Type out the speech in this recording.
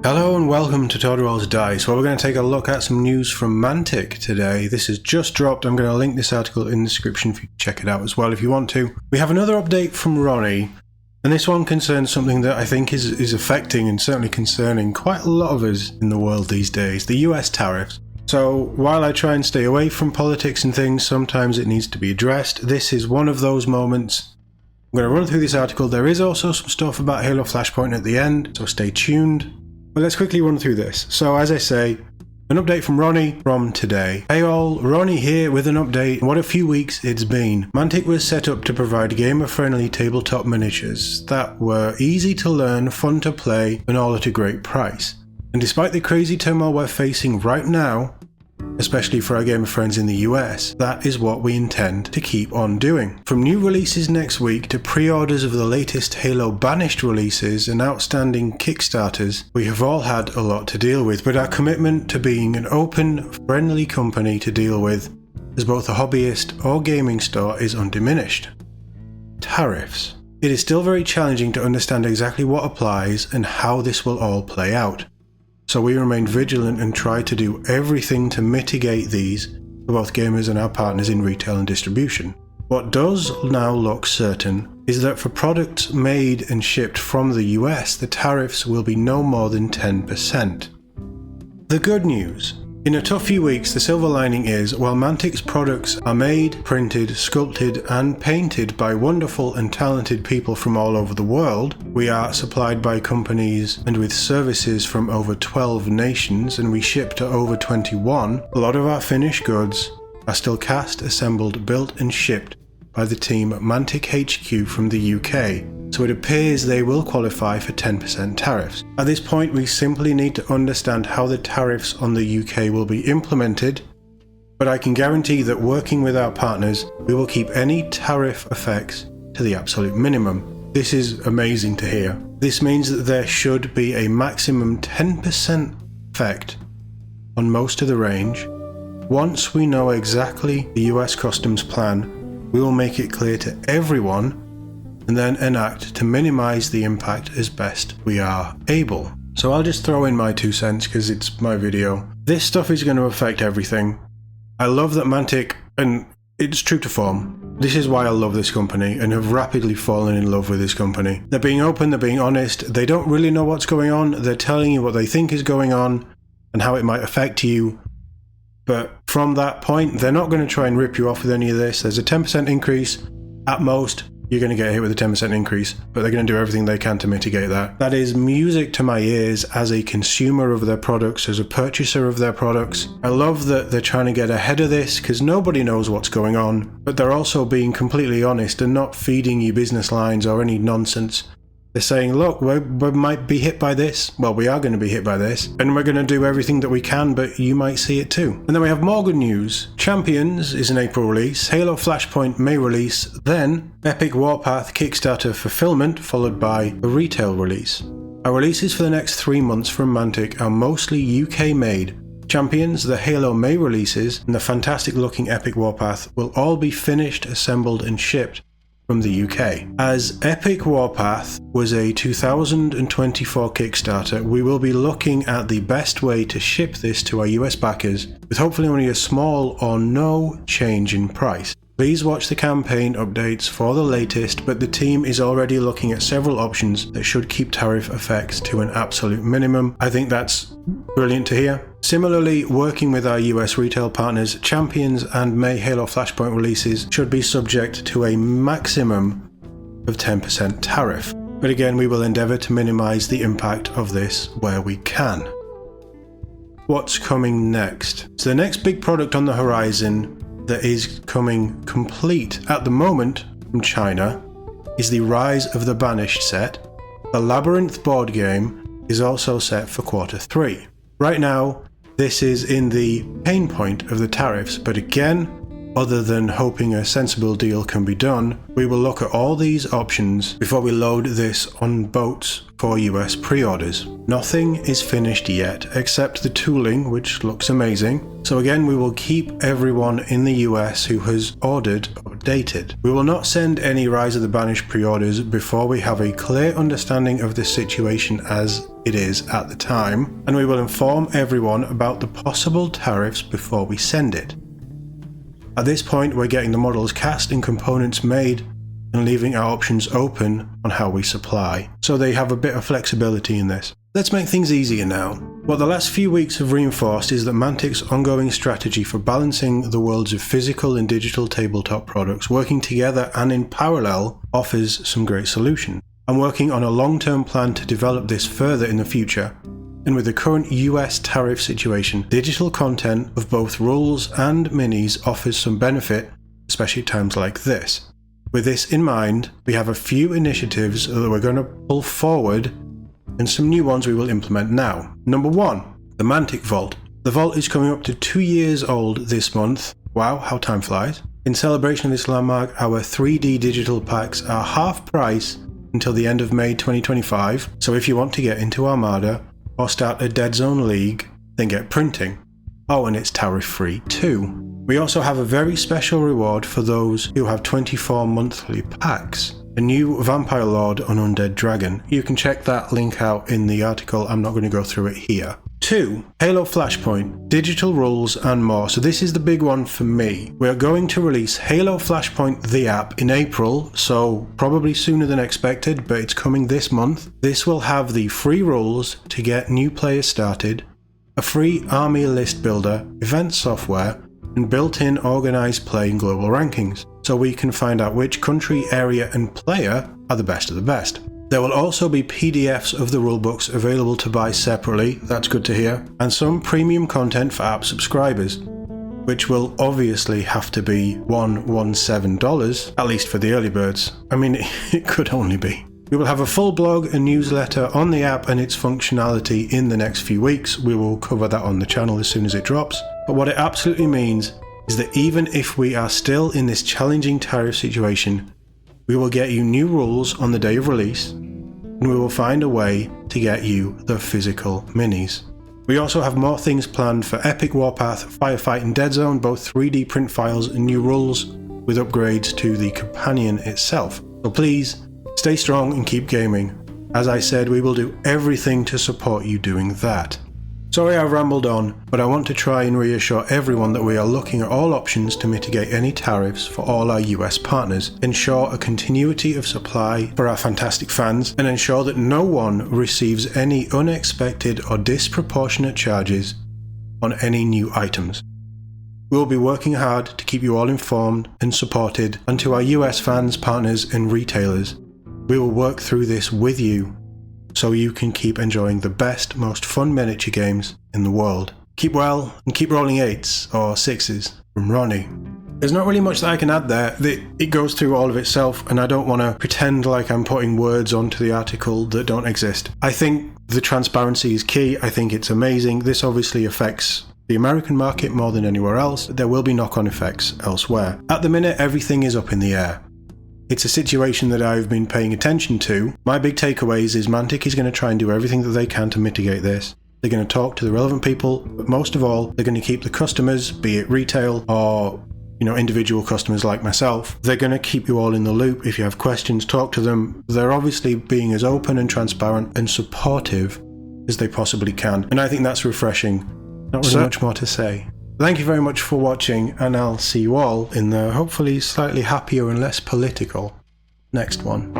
Hello and welcome to Todd Rolls Dice, where we're going to take a look at some news from Mantic today. This has just dropped. I'm going to link this article in the description for you to check it out as well if you want to. We have another update from Ronnie, and this one concerns something that I think is affecting and certainly concerning quite a lot of us in the world these days, the US tariffs. So while I try and stay away from politics and things, sometimes it needs to be addressed. This is one of those moments. I'm going to run through this article. There is also some stuff about Halo Flashpoint at the end, so stay tuned. But let's quickly run through this. So as I say, an update from Ronnie from today. Hey all, Ronnie here with an update. What a few weeks it's been. Mantic was set up to provide gamer-friendly tabletop miniatures that were easy to learn, fun to play, and all at a great price. And despite the crazy turmoil we're facing right now, especially for our gamer friends in the US, that is what we intend to keep on doing. From new releases next week to pre-orders of the latest Halo Banished releases and outstanding Kickstarters, we have all had a lot to deal with, but our commitment to being an open, friendly company to deal with as both a hobbyist or gaming store is undiminished. Tariffs. It is still very challenging to understand exactly what applies and how this will all play out. So we remain vigilant and try to do everything to mitigate these for both gamers and our partners in retail and distribution. What does now look certain is that for products made and shipped from the US, the tariffs will be no more than 10%. The good news. In a tough few weeks, the silver lining is, while Mantic's products are made, printed, sculpted and painted by wonderful and talented people from all over the world, we are supplied by companies and with services from over 12 nations, and we ship to over 21, a lot of our finished goods are still cast, assembled, built and shipped by the team at Mantic HQ from the UK, so it appears they will qualify for 10% tariffs. At this point, we simply need to understand how the tariffs on the UK will be implemented, but I can guarantee that working with our partners, we will keep any tariff effects to the absolute minimum. This is amazing to hear. This means that there should be a maximum 10% effect on most of the range. Once we know exactly the US Customs plan, we will make it clear to everyone and then enact to minimize the impact as best we are able. So I'll just throw in my 2 cents because it's my video. This stuff is going to affect everything. I love that Mantic, and it's true to form. This is why I love this company and have rapidly fallen in love with this company. They're being open, they're being honest, they don't really know what's going on, they're telling you what they think is going on and how it might affect you. But from that point, they're not going to try and rip you off with any of this. There's a 10% increase. At most, you're going to get hit with a 10% increase, but they're going to do everything they can to mitigate that. That is music to my ears as a consumer of their products, as a purchaser of their products. I love that they're trying to get ahead of this because nobody knows what's going on, but they're also being completely honest and not feeding you business lines or any nonsense. They're saying, look, we might be hit by this. Well, we are going to be hit by this, and we're going to do everything that we can, but you might see it too. And then we have more good news. Champions is an April release, Halo Flashpoint May release, then Epic Warpath Kickstarter fulfillment, followed by a retail release. Our releases for the next 3 months from Mantic are mostly UK made. Champions, the Halo May releases, and the fantastic looking Epic Warpath will all be finished, assembled and shipped from the UK. As Epic Warpath was a 2024 Kickstarter, we will be looking at the best way to ship this to our US backers with hopefully only a small or no change in price. Please watch the campaign updates for the latest, but the team is already looking at several options that should keep tariff effects to an absolute minimum. I think that's brilliant to hear. Similarly, working with our US retail partners, Champions and May Halo Flashpoint releases should be subject to a maximum of 10% tariff. But again, we will endeavour to minimize the impact of this where we can. What's coming next? So the next big product on the horizon that is coming complete at the moment from China is the Rise of the Banished set. The Labyrinth board game is also set for Q3. Right now, this is in the pain point of the tariffs, but again, other than hoping a sensible deal can be done, we will look at all these options before we load this on boats for US pre-orders. Nothing is finished yet except the tooling, which looks amazing. So again, we will keep everyone in the US who has ordered or updated. We will not send any Rise of the Banished pre-orders before we have a clear understanding of the situation as it is at the time, and we will inform everyone about the possible tariffs before we send it. At this point, we're getting the models cast and components made and leaving our options open on how we supply, so they have a bit of flexibility in this. Let's make things easier now. What the last few weeks have reinforced is that Mantic's ongoing strategy for balancing the worlds of physical and digital tabletop products working together and in parallel offers some great solutions. I'm working on a long-term plan to develop this further in the future, and with the current US tariff situation, digital content of both rules and minis offers some benefit, especially at times like this. With this in mind, we have a few initiatives that we're going to pull forward and some new ones we will implement now. Number 1, the Mantic Vault. The Vault is coming up to 2 years old this month. Wow, how time flies. In celebration of this landmark, our 3D digital packs are half price until the end of May 2025, so if you want to get into Armada or start a Dead Zone League, then get printing. Oh, and it's tariff free too. We also have a very special reward for those who have 24 monthly packs. A new Vampire Lord on Undead Dragon. You can check that link out in the article, I'm not going to go through it here. 2. Halo Flashpoint, digital rules and more. So this is the big one for me. We're going to release Halo Flashpoint the app in April, so probably sooner than expected, but it's coming this month. This will have the free rules to get new players started, a free army list builder, event software, and built-in organized play and global rankings, so we can find out which country, area and player are the best of the best. There will also be PDFs of the rulebooks available to buy separately, that's good to hear, and some premium content for app subscribers, which will obviously have to be $117, at least for the early birds. I mean, it could only be. We will have a full blog and newsletter on the app and its functionality in the next few weeks. We will cover that on the channel as soon as it drops. But what it absolutely means is that even if we are still in this challenging tariff situation, we will get you new rules on the day of release, and we will find a way to get you the physical minis. We also have more things planned for Epic Warpath, Firefight and Dead Zone, both 3D print files and new rules with upgrades to the companion itself. So please, stay strong and keep gaming. As I said, we will do everything to support you doing that. Sorry I've rambled on, but I want to try and reassure everyone that we are looking at all options to mitigate any tariffs for all our US partners, ensure a continuity of supply for our fantastic fans, and ensure that no one receives any unexpected or disproportionate charges on any new items. We will be working hard to keep you all informed and supported, and to our US fans, partners and retailers, we will work through this with you so you can keep enjoying the best, most fun miniature games in the world. Keep well and keep rolling 8s or 6s from Ronnie. There's not really much that I can add there. It goes through all of itself, and I don't want to pretend like I'm putting words onto the article that don't exist. I think the transparency is key. I think it's amazing. This obviously affects the American market more than anywhere else. There will be knock-on effects elsewhere. At the minute, everything is up in the air. It's a situation that I've been paying attention to. My big takeaways is Mantic is going to try and do everything that they can to mitigate this. They're going to talk to the relevant people, but most of all, they're going to keep the customers, be it retail or individual customers like myself. They're going to keep you all in the loop. If you have questions, talk to them. They're obviously being as open and transparent and supportive as they possibly can, and I think that's refreshing. Not really much more to say. Thank you very much for watching, and I'll see you all in the hopefully slightly happier and less political next one.